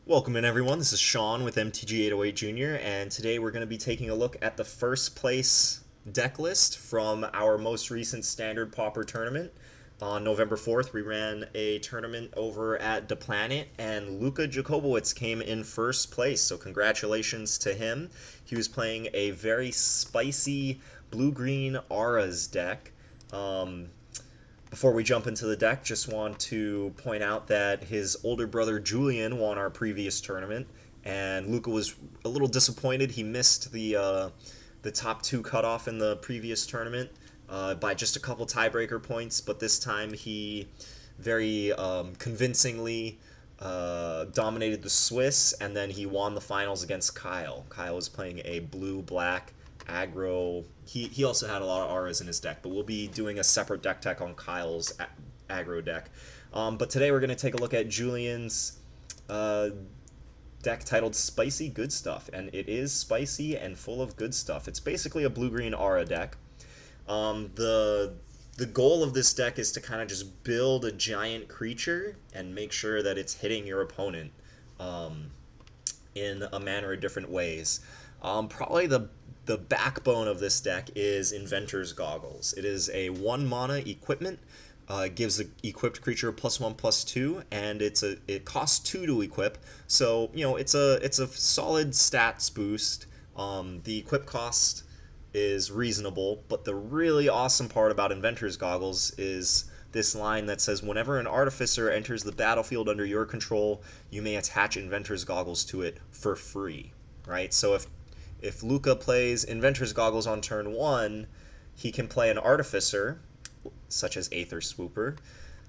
Welcome in everyone, this is Sean with MTG808 Jr. and today we're going to be taking a look at the first place deck list from our most recent Standard Pauper Tournament. On November 4th we ran a tournament over at The Planet and Luka Jakobowicz came in first place, so congratulations to him. He was playing a very spicy blue-green Auras deck. Before we jump into the deck, just want to point out that his older brother Julian won our previous tournament, and Luca was a little disappointed. He missed the top two cutoff in the previous tournament by just a couple tiebreaker points, but this time he very convincingly dominated the Swiss, and then he won the finals against Kyle. Kyle was playing a blue-black aggro. He also had a lot of auras in his deck, but we'll be doing a separate deck tech on Kyle's aggro deck. But today we're going to take a look at Julian's deck titled Spicy Good Stuff, and it is spicy and full of good stuff. It's basically a blue-green aura deck. The goal of this deck is to kind of just build a giant creature and make sure that it's hitting your opponent in a manner of different ways. Probably the backbone of this deck is Inventor's Goggles. It is a 1-mana equipment. It gives the equipped creature +1/+2, and it costs 2 to equip. So it's a solid stats boost. The equip cost is reasonable, but the really awesome part about Inventor's Goggles is this line that says, whenever an artificer enters the battlefield under your control, you may attach Inventor's Goggles to it for free. Right? So if Luca plays Inventor's Goggles on turn 1, he can play an Artificer, such as Aether Swooper,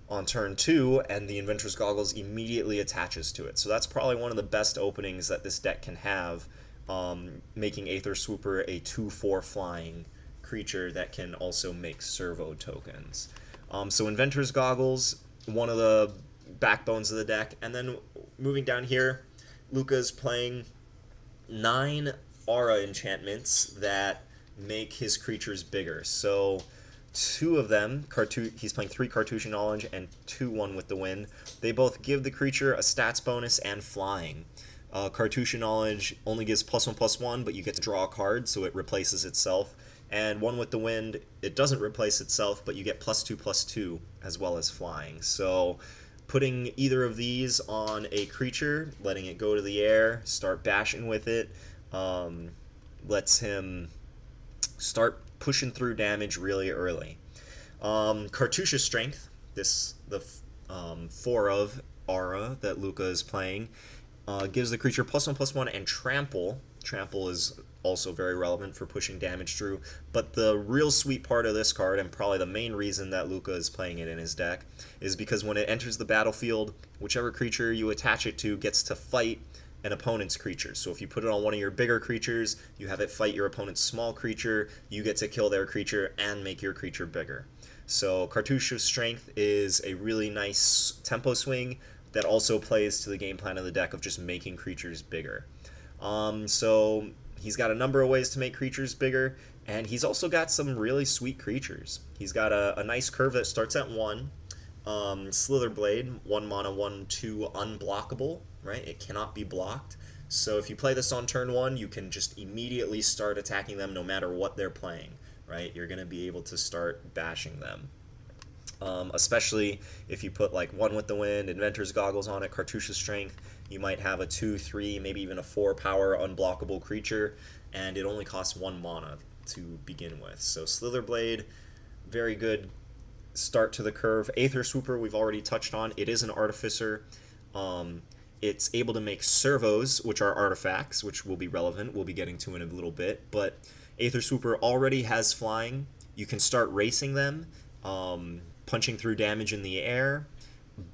on turn 2, and the Inventor's Goggles immediately attaches to it. So that's probably one of the best openings that this deck can have, making Aether Swooper a 2/4 flying creature that can also make servo tokens. So Inventor's Goggles, one of the backbones of the deck. And then moving down here, Luca's playing 9 aura enchantments that make his creatures bigger. So 2 of them, he's playing 3 Cartouche Knowledge and 2 One with the Wind. They both give the creature a stats bonus and flying. Cartouche Knowledge only gives +1/+1, but you get to draw a card, so it replaces itself. And One with the Wind, it doesn't replace itself, but you get +2/+2 as well as flying. So putting either of these on a creature, letting it go to the air, start bashing with it, lets him start pushing through damage really early. Cartouche's Strength, the 4 of aura that Luca is playing, gives the creature +1/+1 and Trample. Trample is also very relevant for pushing damage through, but the real sweet part of this card, and probably the main reason that Luca is playing it in his deck, is because when it enters the battlefield, whichever creature you attach it to gets to fight an opponent's creature. So if you put it on one of your bigger creatures, you have it fight your opponent's small creature, you get to kill their creature and make your creature bigger. So Cartouche's Strength is a really nice tempo swing that also plays to the game plan of the deck of just making creatures bigger. So he's got a number of ways to make creatures bigger, and he's also got some really sweet creatures. He's got a nice curve that starts at 1. Slitherblade, 1-mana, 1/2 unblockable, right? It cannot be blocked. So if you play this on turn 1, you can just immediately start attacking them no matter what they're playing, right? You're going to be able to start bashing them. Especially if you put like One with the Wind, Inventor's Goggles on it, Cartouche's Strength, you might have a 2, 3, maybe even a 4 power unblockable creature, and it only costs 1 mana to begin with. So Slitherblade, very good start to the curve. Aether Swooper, we've already touched on. It is an Artificer. It's able to make servos, which are artifacts, which will be relevant. We'll be getting to in a little bit. But Aether Swooper already has flying. You can start racing them, punching through damage in the air.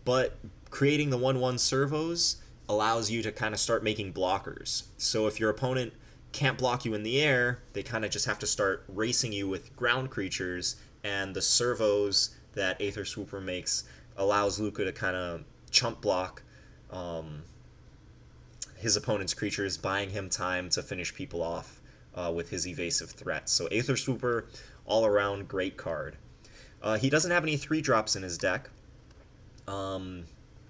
But creating the 1/1 servos allows you to kind of start making blockers. So if your opponent can't block you in the air, they kind of just have to start racing you with ground creatures, and the servos that Aether Swooper makes allows Luca to kind of chump block his opponent's creatures, buying him time to finish people off with his evasive threats. So Aether Swooper, all around great card. He doesn't have any 3-drops in his deck,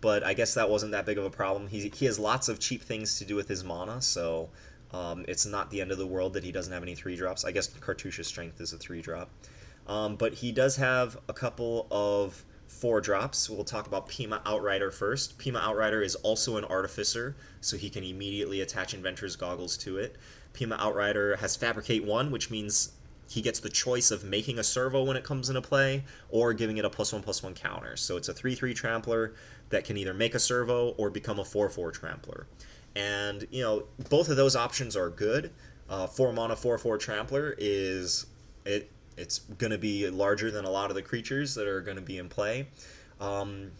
but I guess that wasn't that big of a problem. He has lots of cheap things to do with his mana, so it's not the end of the world that he doesn't have any 3-drops. I guess Cartouche's Strength is a 3-drop. But he does have a couple of 4-drops. We'll talk about Pima Outrider first. Pima Outrider is also an Artificer, so he can immediately attach Inventor's Goggles to it. Pima Outrider has Fabricate 1, which means he gets the choice of making a servo when it comes into play, or giving it a +1/+1 counter. So it's a 3/3 trampler that can either make a servo or become a 4/4 trampler. And, you know, both of those options are good. 4 mana 4/4 trampler it's going to be larger than a lot of the creatures that are going to be in play. And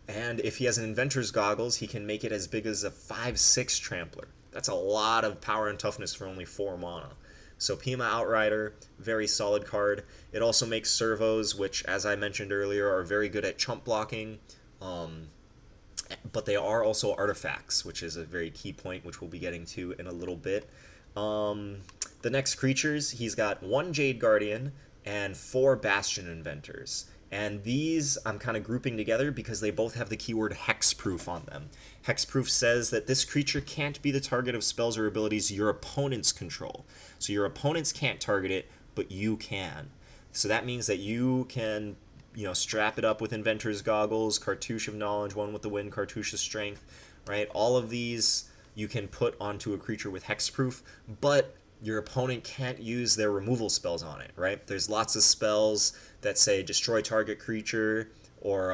if he has an Inventor's Goggles, he can make it as big as a 5/6 trampler. That's a lot of power and toughness for only 4 mana. So Pima Outrider, very solid card. It also makes servos, which, as I mentioned earlier, are very good at chump blocking. But they are also artifacts, which is a very key point, which we'll be getting to in a little bit. The next creatures, he's got 1 Jade Guardian and 4 Bastion Inventors. And these I'm kind of grouping together because they both have the keyword Hexproof on them. Hexproof says that this creature can't be the target of spells or abilities your opponents control. So your opponents can't target it, but you can. So that means that you can, you know, strap it up with Inventor's Goggles, Cartouche of Knowledge, One with the Wind, Cartouche of Strength, right? All of these you can put onto a creature with Hexproof, but your opponent can't use their removal spells on it, right? There's lots of spells that say destroy target creature, or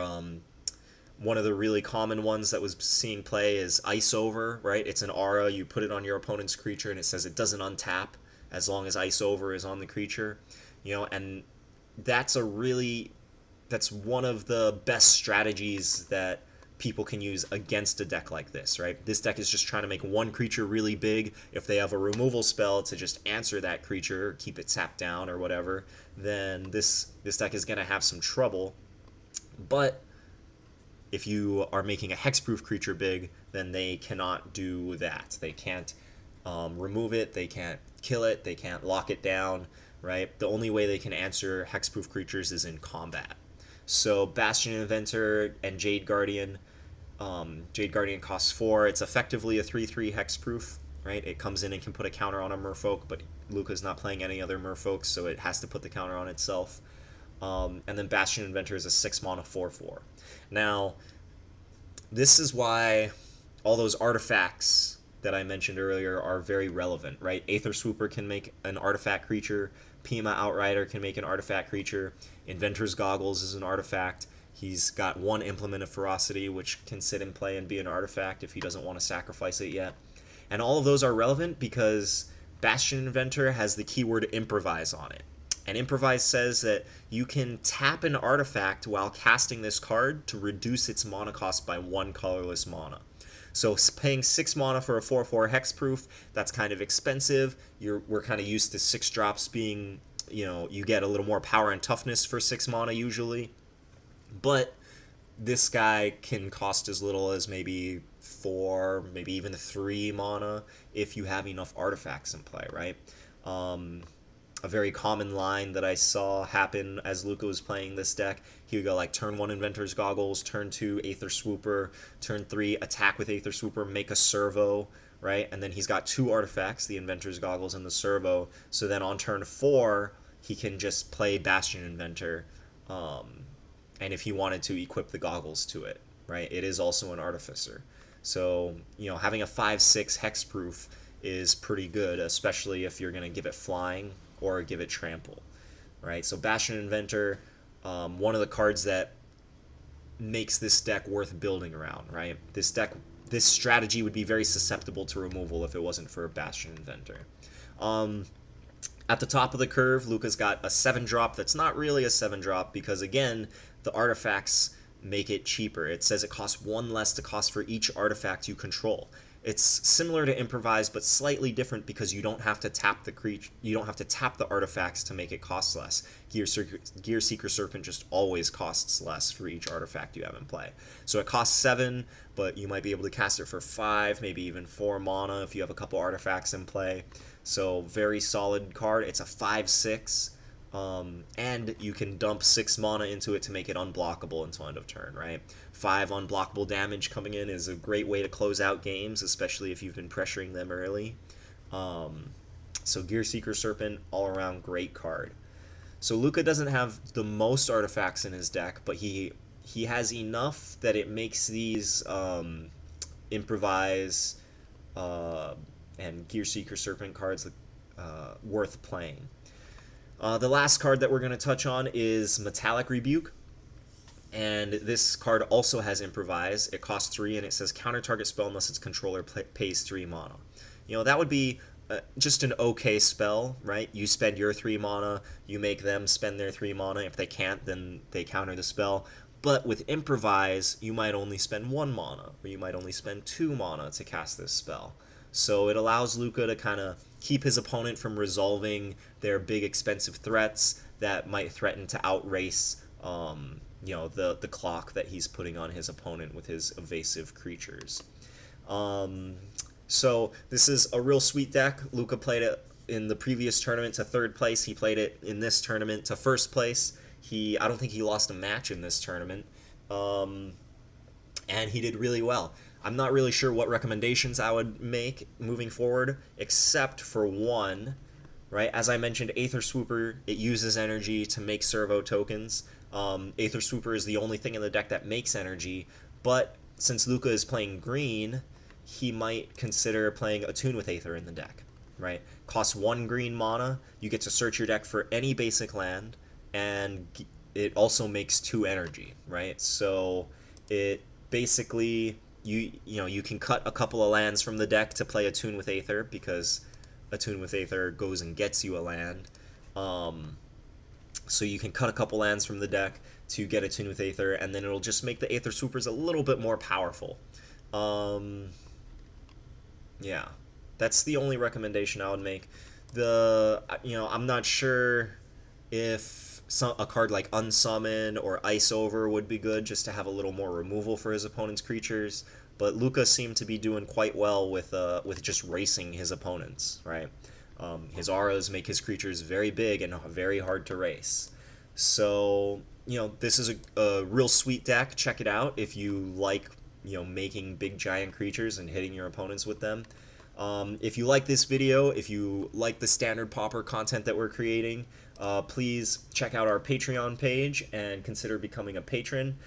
one of the really common ones that was seeing play is Ice Over, right? It's an aura, you put it on your opponent's creature and it says it doesn't untap as long as Ice Over is on the creature, you know, and that's one of the best strategies that people can use against a deck like this, right? This deck is just trying to make one creature really big. If they have a removal spell to just answer that creature, keep it sapped down or whatever, then this deck is going to have some trouble. But if you are making a hexproof creature big, then they cannot do that. They can't remove it, they can't kill it, they can't lock it down, right? The only way they can answer hexproof creatures is in combat. So Bastion Inventor and Jade Guardian. Jade Guardian costs 4. It's effectively a 3/3 hexproof, right? It comes in and can put a counter on a merfolk, but Luca's not playing any other merfolks, so it has to put the counter on itself. And then Bastion Inventor is a 6 mana 4/4. Now, this is why all those artifacts that I mentioned earlier are very relevant, right? Aether Swooper can make an artifact creature. Pima Outrider can make an artifact creature. Inventor's Goggles is an artifact. He's got 1 Implement of Ferocity, which can sit in play and be an artifact if he doesn't want to sacrifice it yet. And all of those are relevant because Bastion Inventor has the keyword Improvise on it. And Improvise says that you can tap an artifact while casting this card to reduce its mana cost by 1 colorless mana. So paying 6 mana for a 4/4 hexproof, that's kind of expensive. We're kind of used to 6 drops being, you know, you get a little more power and toughness for 6 mana usually. But this guy can cost as little as maybe 4, maybe even 3 mana if you have enough artifacts in play, right? A very common line that I saw happen as Luca was playing this deck, he would go like turn 1 Inventor's Goggles, turn 2 Aether Swooper, turn 3 attack with Aether Swooper, make a servo, right? And then he's got 2 artifacts, the Inventor's Goggles and the servo. So then on turn 4, he can just play Bastion Inventor, and if he wanted to, equip the goggles to it, right? It is also an artificer. So, you know, having a 5/6 hexproof is pretty good, especially if you're going to give it flying or give it trample, right? So Bastion Inventor, one of the cards that makes this deck worth building around, right? This strategy would be very susceptible to removal if it wasn't for Bastion Inventor. At the top of the curve, Luca's got a 7-drop that's not really a 7-drop because, again, the artifacts make it cheaper. It says it costs 1 less to cost for each artifact you control. It's similar to Improvise, but slightly different because you don't have to tap the creature. You don't have to tap the artifacts to make it cost less. Gear Seeker Serpent just always costs less for each artifact you have in play. So it costs 7, but you might be able to cast it for 5, maybe even 4 mana if you have a couple artifacts in play. So very solid card. It's a 5/6. And you can dump 6 mana into it to make it unblockable until end of turn, right? 5 unblockable damage coming in is a great way to close out games, especially if you've been pressuring them early. So Gearseeker Serpent, all around great card. So Luca doesn't have the most artifacts in his deck, but he has enough that it makes these improvise and Gearseeker Serpent cards worth playing. The last card that we're going to touch on is Metallic Rebuke. And this card also has Improvise. It costs 3, and it says counter target spell unless its controller pays 3 mana. You know, that would be just an okay spell, right? You spend your 3 mana, you make them spend their 3 mana. If they can't, then they counter the spell. But with Improvise, you might only spend 1 mana, or you might only spend 2 mana to cast this spell. So it allows Luca to kind of keep his opponent from resolving their big expensive threats that might threaten to outrace you know, the clock that he's putting on his opponent with his evasive creatures. So this is a real sweet deck. Luca played it in the previous tournament to 3rd place. He played it in this tournament to 1st place. I don't think he lost a match in this tournament. And he did really well. I'm not really sure what recommendations I would make moving forward, except for one, right? As I mentioned, Aether Swooper, it uses energy to make servo tokens. Aether Swooper is the only thing in the deck that makes energy, but since Luca is playing green, he might consider playing Attune with Aether in the deck, right? Costs 1 green mana, you get to search your deck for any basic land, and it also makes 2 energy, right? So it basically, you know, you can cut a couple of lands from the deck to play Attune with Aether, because Attune with Aether goes and gets you a land. So you can cut a couple lands from the deck to get Attune with Aether, and then it'll just make the Aether Swoopers a little bit more powerful. Yeah, that's the only recommendation I would make. I'm not sure if a card like Unsummon or Ice Over would be good, just to have a little more removal for his opponent's creatures. But Luca seemed to be doing quite well with just racing his opponents, right? His auras make his creatures very big and very hard to race. So, you know, this is a real sweet deck. Check it out if you like, you know, making big giant creatures and hitting your opponents with them. If you like this video, if you like the Standard Pauper content that we're creating, please check out our Patreon page and consider becoming a patron.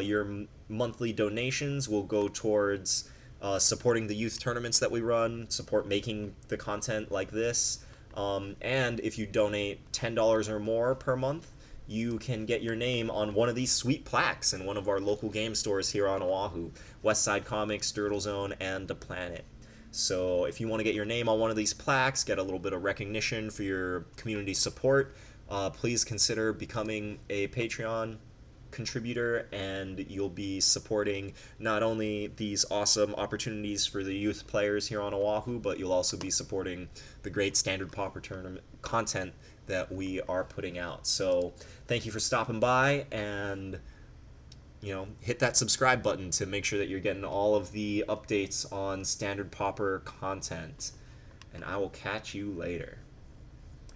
Your monthly donations will go towards supporting the youth tournaments that we run, support making the content like this, and if you donate $10 or more per month, you can get your name on one of these sweet plaques in one of our local game stores here on Oahu, Westside Comics, Turtle Zone, and The Planet. So if you want to get your name on one of these plaques, get a little bit of recognition for your community support, please consider becoming a Patreon contributor, and you'll be supporting not only these awesome opportunities for the youth players here on Oahu, but you'll also be supporting the great Standard Pauper Tournament content that we are putting out. So thank you for stopping by, and you know, hit that subscribe button to make sure that you're getting all of the updates on Standard Pauper content, and I will catch you later.